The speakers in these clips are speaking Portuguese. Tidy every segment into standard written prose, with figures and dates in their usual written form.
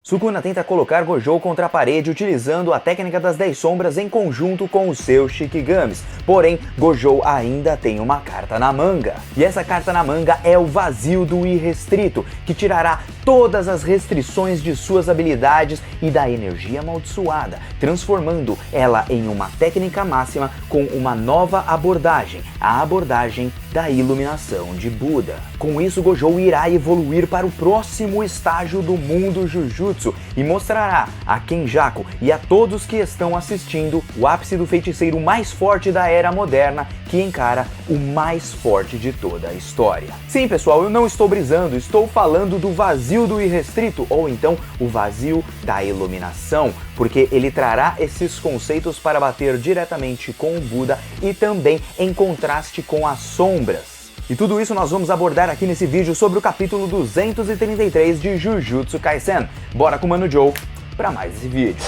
Sukuna tenta colocar Gojo contra a parede utilizando a técnica das 10 sombras em conjunto com os seus Shikigamis. Porém, Gojo ainda tem uma carta na manga. E essa carta na manga é o Vazio do Irrestrito, que tirará todas as restrições de suas habilidades e da energia amaldiçoada, transformando ela em uma técnica máxima com uma nova abordagem, a abordagem da iluminação de Buda. Com isso, Gojo irá evoluir para o próximo estágio do mundo Jujutsu e mostrará a Kenjaku e a todos que estão assistindo o ápice do feiticeiro mais forte da era moderna, que encara o mais forte de toda a história. Sim, pessoal, eu não estou brisando, estou falando do Vazio do Irrestrito, ou então o Vazio da Iluminação, porque ele trará esses conceitos para bater diretamente com o Buda e também em contraste com as sombras. E tudo isso nós vamos abordar aqui nesse vídeo sobre o capítulo 233 de Jujutsu Kaisen. Bora com o Mano Joe para mais esse vídeo.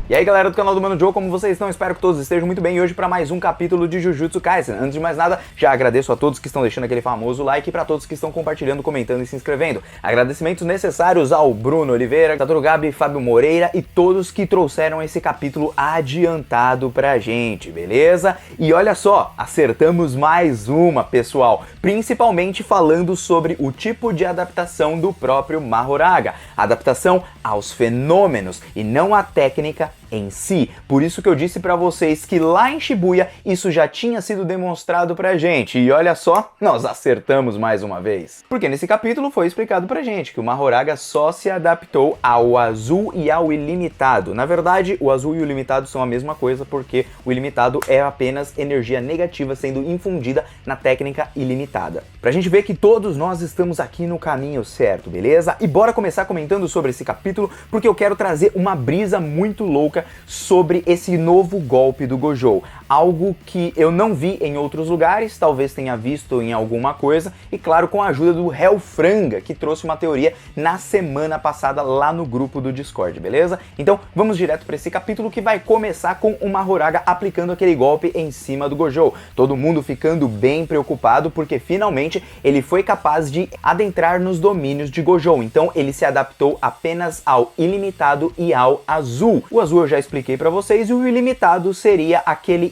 E aí galera do canal do Mano Joe, como vocês estão? Espero que todos estejam muito bem e hoje para mais um capítulo de Jujutsu Kaisen. Antes de mais nada, já agradeço a todos que estão deixando aquele famoso like e para todos que estão compartilhando, comentando e se inscrevendo. Agradecimentos necessários ao Bruno Oliveira, Satoru Gabi, Fábio Moreira e todos que trouxeram esse capítulo adiantado pra gente, beleza? E olha só, acertamos mais uma, pessoal, principalmente falando sobre o tipo de adaptação do próprio Mahoraga, adaptação aos fenômenos e não à técnica em si. Por isso que eu disse pra vocês que lá em Shibuya isso já tinha sido demonstrado pra gente. E olha só, nós acertamos mais uma vez. Porque nesse capítulo foi explicado pra gente que o Mahoraga só se adaptou ao azul e ao ilimitado. Na verdade, o azul e o ilimitado são a mesma coisa, porque o ilimitado é apenas energia negativa sendo infundida na técnica ilimitada. Pra gente ver que todos nós estamos aqui no caminho certo, beleza? E bora começar comentando sobre esse capítulo, porque eu quero trazer uma brisa muito louca sobre esse novo golpe do Gojo, algo que eu não vi em outros lugares, talvez tenha visto em alguma coisa, e claro, com a ajuda do Hellfranga, que trouxe uma teoria na semana passada lá no grupo do Discord, beleza? Então vamos direto para esse capítulo que vai começar com o Mahoraga aplicando aquele golpe em cima do Gojo, todo mundo ficando bem preocupado porque finalmente ele foi capaz de adentrar nos domínios de Gojo, então ele se adaptou apenas ao ilimitado e ao azul. O azul eu já expliquei pra vocês, e o ilimitado seria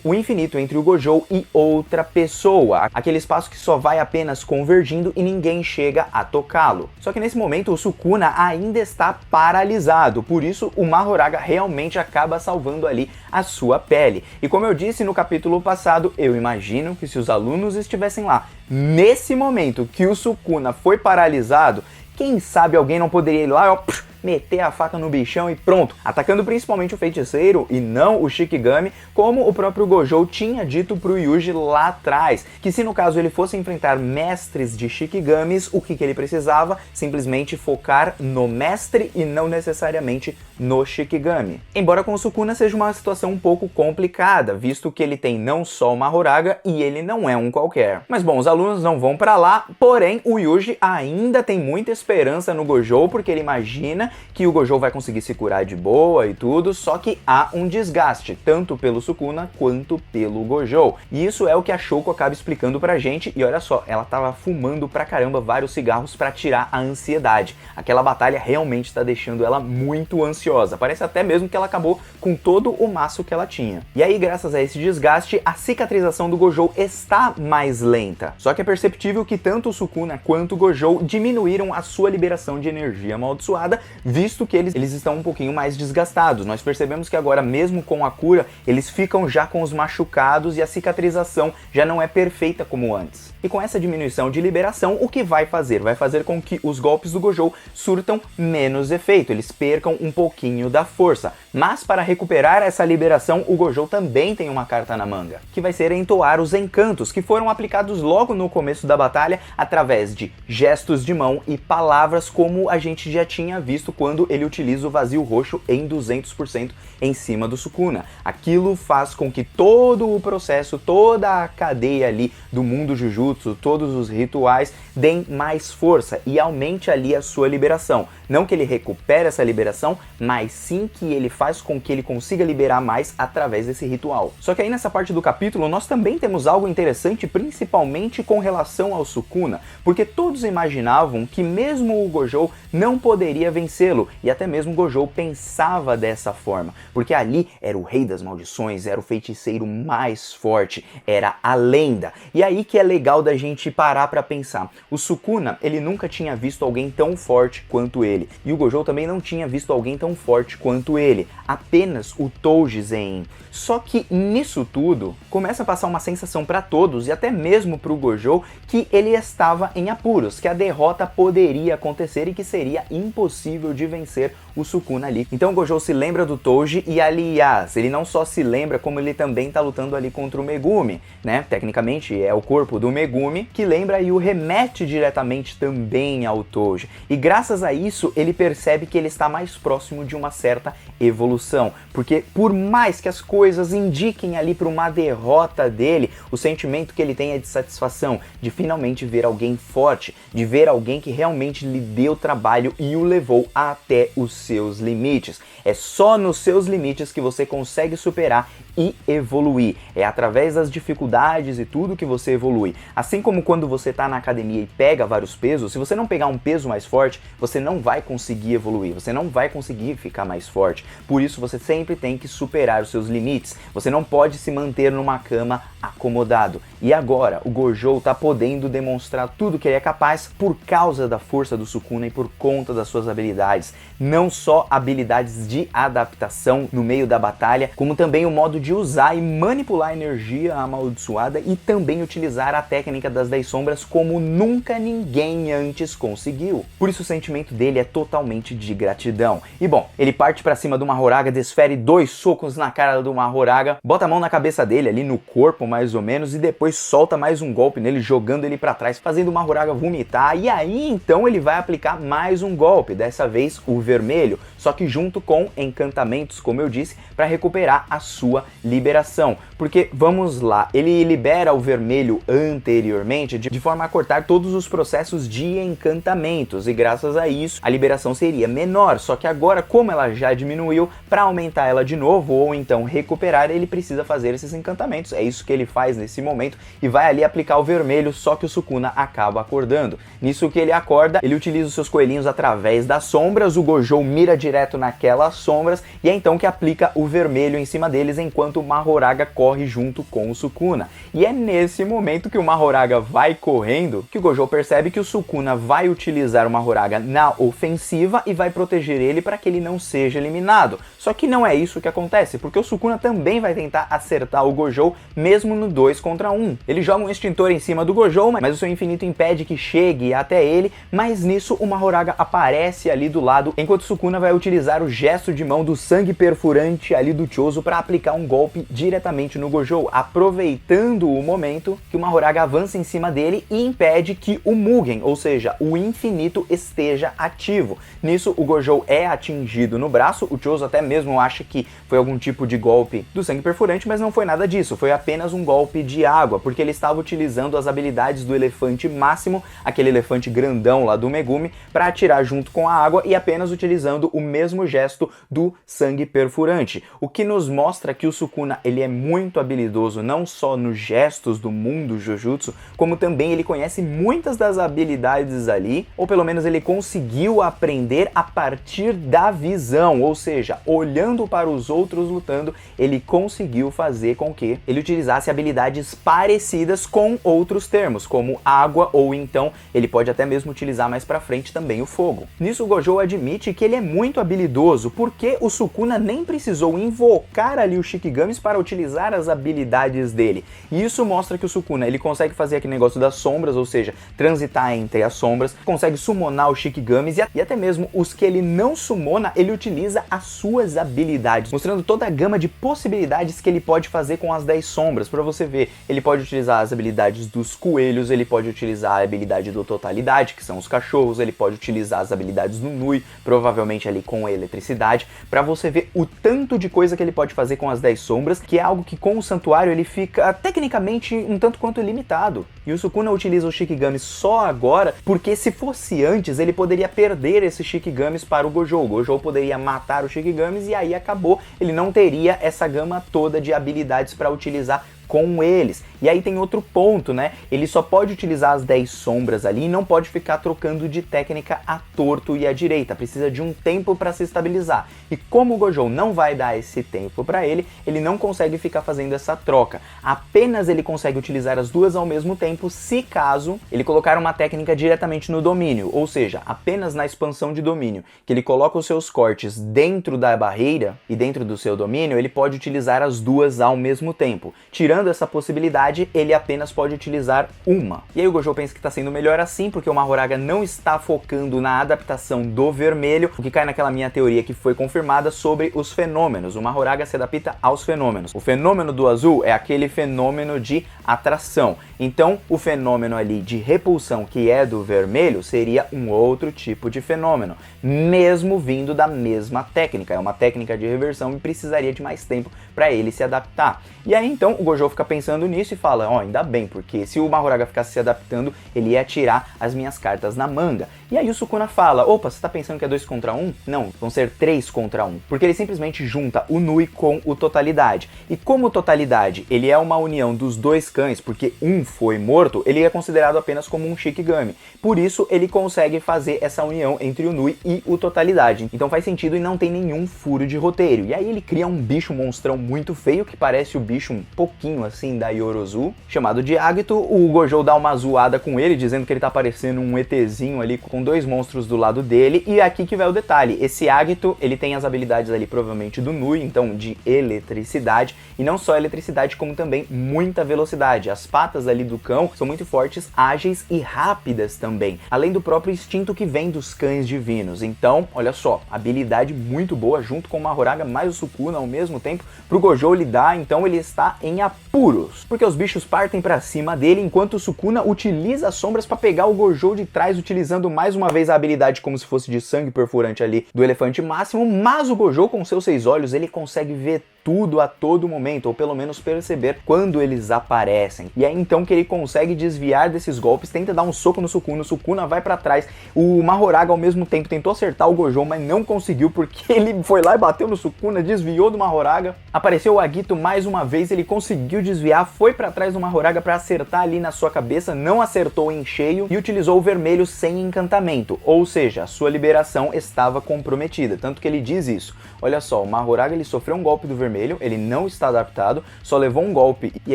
o infinito entre o Gojo e outra pessoa, aquele espaço que só vai apenas convergindo e ninguém chega a tocá-lo. Só que nesse momento o Sukuna ainda está paralisado, por isso o Mahoraga realmente acaba salvando ali a sua pele. E como eu disse no capítulo passado, eu imagino que se os alunos estivessem lá nesse momento que o Sukuna foi paralisado, quem sabe alguém não poderia ir lá, ó, meter a faca no bichão e pronto, atacando principalmente o feiticeiro e não o Shikigami, como o próprio Gojo tinha dito pro Yuji lá atrás, que se no caso ele fosse enfrentar mestres de Shikigamis, o que ele precisava? Simplesmente focar no mestre e não necessariamente no Shikigami. Embora com o Sukuna seja uma situação um pouco complicada, visto que ele tem não só o Mahoraga e ele não é um qualquer. Mas bom, os alunos não vão pra lá, porém o Yuji ainda tem muita esperança no Gojo, porque ele imagina que o Gojo vai conseguir se curar de boa e tudo, só que há um desgaste, tanto pelo Sukuna quanto pelo Gojo. E isso é o que a Shouko acaba explicando pra gente, e olha só, ela tava fumando pra caramba vários cigarros pra tirar a ansiedade. Aquela batalha realmente tá deixando ela muito ansiosa, parece até mesmo que ela acabou com todo o maço que ela tinha. E aí, graças a esse desgaste, a cicatrização do Gojo está mais lenta. Só que é perceptível que tanto o Sukuna quanto o Gojo diminuíram a sua liberação de energia amaldiçoada, visto que eles estão um pouquinho mais desgastados. Nós percebemos que agora, mesmo com a cura, eles ficam já com os machucados e a cicatrização já não é perfeita como antes. E com essa diminuição de liberação, o que vai fazer? Vai fazer com que os golpes do Gojo surtam menos efeito, eles percam um pouquinho da força. Mas para recuperar essa liberação, o Gojo também tem uma carta na manga, que vai ser entoar os encantos, que foram aplicados logo no começo da batalha através de gestos de mão e palavras, como a gente já tinha visto gesto quando ele utiliza o vazio roxo em 200% em cima do Sukuna. Aquilo faz com que todo o processo, toda a cadeia ali do mundo Jujutsu, todos os rituais deem mais força e aumente ali a sua liberação. Não que ele recupere essa liberação, mas sim que ele faz com que ele consiga liberar mais através desse ritual. Só que aí nessa parte do capítulo nós também temos algo interessante, principalmente com relação ao Sukuna, porque todos imaginavam que mesmo o Gojo não poderia vencê-lo, e até mesmo o Gojo pensava dessa forma, porque ali era o rei das maldições, era o feiticeiro mais forte, era a lenda. E aí que é legal da gente parar pra pensar. O Sukuna, ele nunca tinha visto alguém tão forte quanto ele, e o Gojo também não tinha visto alguém tão forte quanto ele, apenas o Touji Zen. Só que nisso tudo, começa a passar uma sensação para todos, e até mesmo para o Gojo, que ele estava em apuros, que a derrota poderia acontecer e que seria impossível de vencer o Sukuna ali. Então o Gojo se lembra do Touji e, aliás, ele não só se lembra, como ele também está lutando ali contra o Megumi, né? Tecnicamente é o corpo do Megumi que lembra e o remete diretamente também ao Touji. E graças a isso ele percebe que ele está mais próximo de uma certa evolução, porque por mais que as coisas indiquem ali para uma derrota dele, o sentimento que ele tem é de satisfação, de finalmente ver alguém forte, de ver alguém que realmente lhe deu trabalho e o levou até os seus limites. É só nos seus limites que você consegue superar e evoluir. É através das dificuldades e tudo que você evolui. Assim como quando você está na academia e pega vários pesos, se você não pegar um peso mais forte, você não vai conseguir evoluir, você não vai conseguir ficar mais forte. Por isso você sempre tem que superar os seus limites. Você não pode se manter numa cama acomodado. E agora o Gojo está podendo demonstrar tudo que ele é capaz por causa da força do Sukuna e por conta das suas habilidades. Não só habilidades de adaptação no meio da batalha, como também o modo de usar e manipular a energia amaldiçoada e também utilizar a técnica das 10 sombras como nunca ninguém antes conseguiu. Por isso o sentimento dele é totalmente de gratidão. E bom, ele parte pra cima do Mahoraga, desfere 2 socos na cara do Mahoraga, bota a mão na cabeça dele, ali no corpo mais ou menos, e depois solta mais um golpe nele, jogando ele pra trás, fazendo o Mahoraga vomitar, e aí então ele vai aplicar mais um golpe, dessa vez o vermelho, só que junto com encantamentos, como eu disse, para recuperar a sua liberação. Porque, vamos lá, ele libera o vermelho anteriormente de forma a cortar todos os processos de encantamentos, e graças a isso a liberação seria menor, só que agora, como ela já diminuiu, para aumentar ela de novo, ou então recuperar, ele precisa fazer esses encantamentos. É isso que ele faz nesse momento, e vai ali aplicar o vermelho, só que o Sukuna acaba acordando. Nisso que ele acorda, ele utiliza os seus coelhinhos através das sombras, o Gojo mira direto naquelas sombras, e é então que aplica o vermelho em cima deles, enquanto o Mahoraga corre junto com o Sukuna. E é nesse momento que o Mahoraga vai correndo, que o Gojo percebe que o Sukuna vai utilizar o Mahoraga na ofensiva e vai proteger ele para que ele não seja eliminado. Só que não é isso que acontece, porque o Sukuna também vai tentar acertar o Gojo, mesmo no 2 contra 1. Ele joga um extintor em cima do Gojo, mas o seu infinito impede que chegue até ele, mas nisso o Mahoraga aparece ali do lado, enquanto o Sukuna vai utilizar o gesto de mão do sangue perfurante ali do Choso para aplicar um golpe diretamente no Gojo, aproveitando o momento que o Mahoraga avança em cima dele e impede que o Mugen, ou seja, o infinito, esteja ativo. Nisso o Gojo é atingido no braço, o Choso até mesmo acha que foi algum tipo de golpe do sangue perfurante, mas não foi nada disso, foi apenas um golpe de água, porque ele estava utilizando as habilidades do elefante máximo, aquele elefante grandão lá do Megumi, para atirar junto com a água e apenas utilizando o mesmo gesto do sangue perfurante, o que nos mostra que o Sukuna ele é muito habilidoso não só nos gestos do mundo Jujutsu, como também ele conhece muitas das habilidades ali, ou pelo menos ele conseguiu aprender a partir da visão, ou seja, olhando para os outros lutando, ele conseguiu fazer com que ele utilizasse habilidades parecidas com outros termos, como água, ou então ele pode até mesmo utilizar mais pra frente também o fogo. Nisso o Gojo admite que ele é muito habilidoso, porque o Sukuna nem precisou invocar ali os Shikigamis para utilizar as habilidades dele. E isso mostra que o Sukuna ele consegue fazer aquele negócio das sombras, ou seja, transitar entre as sombras, consegue summonar os Shikigamis e até mesmo os que ele não summona, ele utiliza as suas habilidades, mostrando toda a gama de possibilidades que ele pode fazer com as 10 sombras. Para você ver, ele pode utilizar as habilidades dos coelhos, ele pode utilizar a habilidade do Totalidade, que são os cachorros, ele pode utilizar as habilidades do Nui, provavelmente ali com eletricidade, para você ver o tanto de coisa que ele pode fazer com as 10 sombras, que é algo que com o santuário ele fica tecnicamente um tanto quanto limitado. E o Sukuna utiliza o Shikigamis só agora, porque se fosse antes, ele poderia perder esses Shikigamis para o Gojo. O Gojo poderia matar o Shikigamis e aí acabou. Ele não teria essa gama toda de habilidades para utilizar com eles. E aí tem outro ponto, né? Ele só pode utilizar as 10 sombras ali e não pode ficar trocando de técnica à torto e à direita. Precisa de um tempo para se estabilizar. E como o Gojo não vai dar esse tempo para ele, ele não consegue ficar fazendo essa troca. Apenas ele consegue utilizar as duas ao mesmo tempo se caso ele colocar uma técnica diretamente no domínio, ou seja, apenas na expansão de domínio, que ele coloca os seus cortes dentro da barreira e dentro do seu domínio, ele pode utilizar as duas ao mesmo tempo. Tirando essa possibilidade, ele apenas pode utilizar uma. E aí o Gojo pensa que está sendo melhor assim, porque o Mahoraga não está focando na adaptação do vermelho, o que cai naquela minha teoria que foi confirmada sobre os fenômenos. O Mahoraga se adapta aos fenômenos. O fenômeno do azul é aquele fenômeno de atração. Então, o fenômeno ali de repulsão, que é do vermelho, seria um outro tipo de fenômeno, mesmo vindo da mesma técnica. É uma técnica de reversão e precisaria de mais tempo para ele se adaptar. E aí, então, o Gojo fica pensando nisso e fala, ó, ainda bem, porque se o Mahoraga ficasse se adaptando, ele ia tirar as minhas cartas na manga. E aí o Sukuna fala, opa, você tá pensando que é 2 contra 1? Não, vão ser 3 contra 1, porque ele simplesmente junta o Nui com o Totalidade. E como o Totalidade, ele é uma união dos dois cães, porque um foi morto, ele é considerado apenas como um Shikigami. Por isso, ele consegue fazer essa união entre o Nui e o Totalidade. Então faz sentido e não tem nenhum furo de roteiro. E aí ele cria um bicho monstrão muito feio, que parece o bicho um pouquinho assim da Yorozu, chamado de Agito. O Gojo dá uma zoada com ele, dizendo que ele tá parecendo um ETzinho ali com 2 monstros do lado dele. E aqui que vai o detalhe, esse Agito, ele tem as habilidades ali provavelmente do Nui, então de eletricidade, e não só eletricidade, como também muita velocidade. As patas ali do cão são muito fortes, ágeis e rápidas também, além do próprio instinto que vem dos cães divinos. Então, olha só, habilidade muito boa, junto com o Mahoraga mais o Sukuna ao mesmo tempo, pro Gojo lidar. Então ele está em apuros, porque os bichos partem pra cima dele, enquanto o Sukuna utiliza as sombras para pegar o Gojo de trás, utilizando mais uma vez a habilidade como se fosse de sangue perfurante ali do elefante máximo. Mas o Gojo, com seus 6 olhos, ele consegue ver tudo a todo momento, ou pelo menos perceber quando eles aparecem. E é então que ele consegue desviar desses golpes, tenta dar um soco no Sukuna, o Sukuna vai pra trás. O Mahoraga ao mesmo tempo tentou acertar o Gojo, mas não conseguiu, porque ele foi lá e bateu no Sukuna, desviou do Mahoraga. Apareceu o Agito mais uma vez, ele conseguiu desviar, foi pra trás do Mahoraga pra acertar ali na sua cabeça, não acertou em cheio e utilizou o vermelho sem encantamento, ou seja, a sua liberação estava comprometida, tanto que ele diz isso. Olha só, o Mahoraga ele sofreu um golpe do vermelho, ele não está adaptado, só levou um golpe e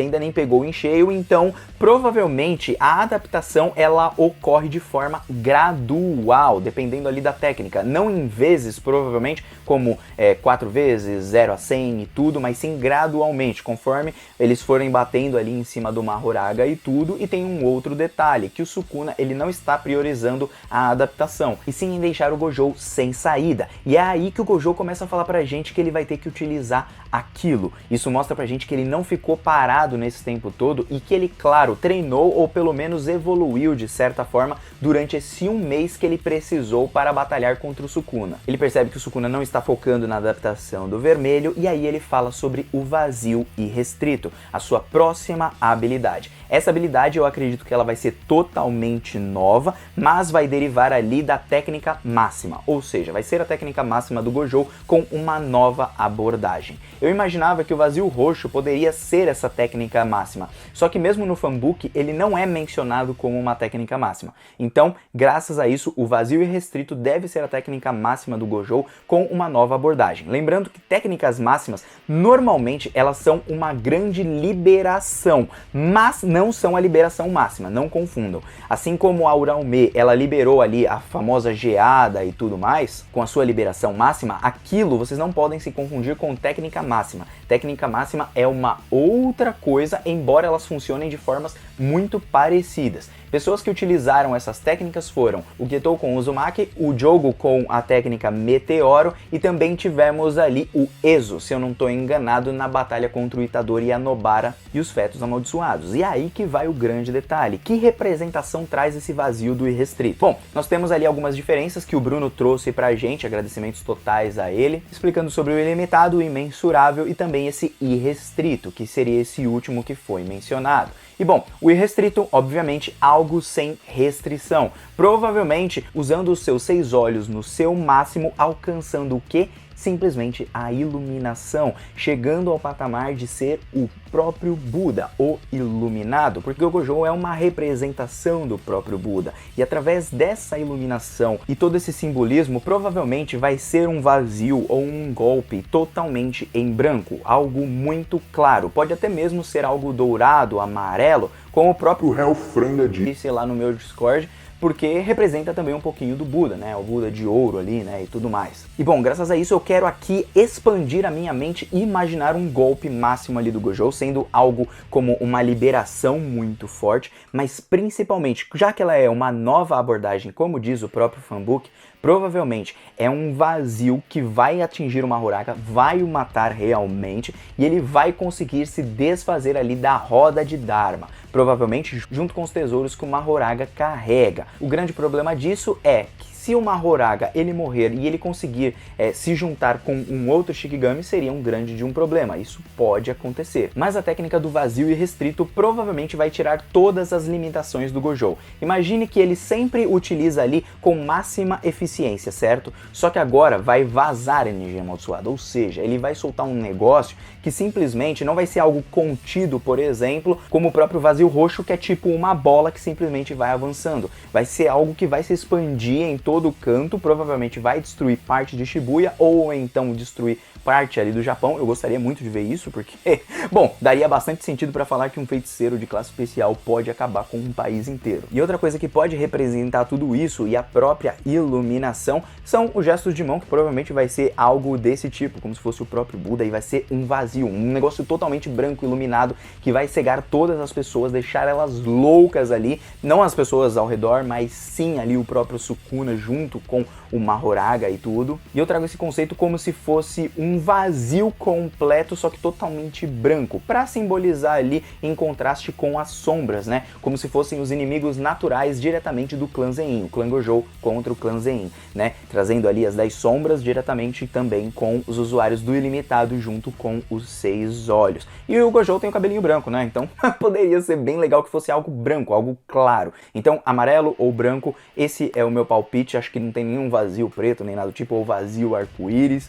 ainda nem pegou em cheio, então provavelmente a adaptação ela ocorre de forma gradual, dependendo ali da técnica, não em vezes, provavelmente, como 4 vezes, 0 a 100 e tudo, mas sim gradualmente, conforme eles forem batendo ali em cima do Mahoraga e tudo. E tem um outro detalhe, que o Sukuna ele não está priorizando a adaptação, e sim em deixar o Gojo sem saída, e é aí que o Gojo começa a falar pra gente que ele vai ter que utilizar aquilo. Isso mostra pra gente que ele não ficou parado nesse tempo todo e que ele, claro, treinou ou pelo menos evoluiu de certa forma durante esse 1 mês que ele precisou para batalhar contra o Sukuna. Ele percebe que o Sukuna não está focando na adaptação do vermelho e aí ele fala sobre o vazio irrestrito, a sua próxima habilidade. Essa habilidade eu acredito que ela vai ser totalmente nova, mas vai derivar ali da técnica máxima, ou seja, vai ser a técnica máxima do Gojo com uma nova abordagem. Eu imaginava que o vazio roxo poderia ser essa técnica máxima, só que mesmo no fanbook ele não é mencionado como uma técnica máxima. Então, graças a isso, o vazio irrestrito deve ser a técnica máxima do Gojo com uma nova abordagem. Lembrando que técnicas máximas, normalmente, elas são uma grande liberação, mas não são a liberação máxima, não confundam. Assim como a Uraume, ela liberou ali a famosa geada e tudo mais, com a sua liberação máxima, aquilo vocês não podem se confundir com técnica máxima. Técnica máxima é uma outra coisa, embora elas funcionem de formas muito parecidas. Pessoas que utilizaram essas técnicas foram o Getou com o Uzumaki, o Jogo com a técnica Meteoro e também tivemos ali o Ezo, se eu não estou enganado, na batalha contra o Itadori e a Nobara e os fetos amaldiçoados. E aí que vai o grande detalhe, que representação traz esse vazio do irrestrito? Bom, nós temos ali algumas diferenças que o Bruno trouxe pra gente, agradecimentos totais a ele, explicando sobre o ilimitado, o imensurável e também esse irrestrito, que seria esse último que foi mencionado. E bom, o irrestrito, obviamente, algo sem restrição, provavelmente usando os seus 6 olhos no seu máximo, alcançando o quê? Simplesmente a iluminação, chegando ao patamar de ser o próprio Buda, o iluminado, porque o Gojo é uma representação do próprio Buda, e através dessa iluminação e todo esse simbolismo, provavelmente vai ser um vazio ou um golpe totalmente em branco, algo muito claro, pode até mesmo ser algo dourado, amarelo, como o próprio Hellfranga disse lá no meu Discord, porque representa também um pouquinho do Buda, né? O Buda de ouro ali, né? E tudo mais. E bom, graças a isso eu quero aqui expandir a minha mente e imaginar um golpe máximo ali do Gojo, sendo algo como uma liberação muito forte, mas principalmente, já que ela é uma nova abordagem, como diz o próprio fanbook, provavelmente é um vazio que vai atingir o Mahoraga, vai o matar realmente, e ele vai conseguir se desfazer ali da roda de Dharma, provavelmente junto com os tesouros que o Mahoraga carrega. O grande problema disso é que se o Mahoraga ele morrer e ele conseguir se juntar com um outro Shikigami, seria um grande problema. Isso pode acontecer. Mas a técnica do vazio irrestrito provavelmente vai tirar todas as limitações do Gojo. Imagine que ele sempre utiliza ali com máxima eficiência, certo? Só que agora vai vazar energia amaldiçoada, ou seja, ele vai soltar um negócio que simplesmente não vai ser algo contido, por exemplo, como o próprio vazio roxo, que é tipo uma bola que simplesmente vai avançando. Vai ser algo que vai se expandir em todo canto, provavelmente vai destruir parte de Shibuya ou então destruir parte ali do Japão. Eu gostaria muito de ver isso, porque, bom, daria bastante sentido para falar que um feiticeiro de classe especial pode acabar com um país inteiro. E outra coisa que pode representar tudo isso e a própria iluminação são os gestos de mão, que provavelmente vai ser algo desse tipo, como se fosse o próprio Buda, e vai ser um vazio, um negócio totalmente branco, iluminado, que vai cegar todas as pessoas, deixar elas loucas ali, não as pessoas ao redor, mas sim ali o próprio Sukuna junto com o Mahoraga e tudo. E eu trago esse conceito como se fosse um vazio completo, só que totalmente branco, para simbolizar ali em contraste com as sombras, né? Como se fossem os inimigos naturais diretamente do clã Zenin, o clã Gojo contra o clã Zenin, né? Trazendo ali as 10 sombras diretamente também com os usuários do ilimitado junto com os 6 olhos. E o Gojo tem o cabelinho branco, né? Então poderia ser bem legal que fosse algo branco, algo claro. Então amarelo ou branco, esse é o meu palpite. Acho que não tem nenhum vazio preto nem nada do tipo, ou vazio arco-íris.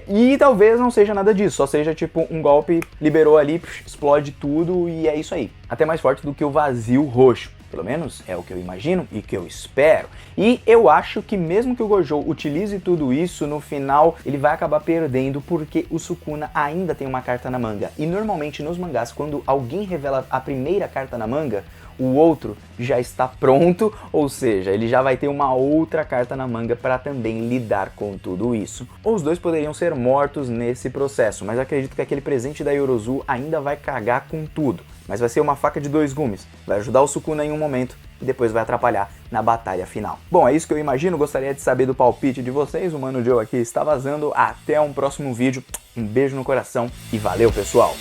E talvez não seja nada disso, só seja tipo um golpe, liberou ali, explode tudo e é isso aí. Até mais forte do que o vazio roxo. Pelo menos é o que eu imagino e que eu espero. E eu acho que mesmo que o Gojo utilize tudo isso, no final ele vai acabar perdendo, porque o Sukuna ainda tem uma carta na manga. E normalmente nos mangás, quando alguém revela a primeira carta na manga, o outro já está pronto, ou seja, ele já vai ter uma outra carta na manga para também lidar com tudo isso. Ou os dois poderiam ser mortos nesse processo, mas acredito que aquele presente da Yorozu ainda vai cagar com tudo. Mas vai ser uma faca de 2 gumes, vai ajudar o Sukuna em um momento e depois vai atrapalhar na batalha final. Bom, é isso que eu imagino, gostaria de saber do palpite de vocês, o Mano Joe aqui está vazando, até um próximo vídeo, um beijo no coração e valeu, pessoal!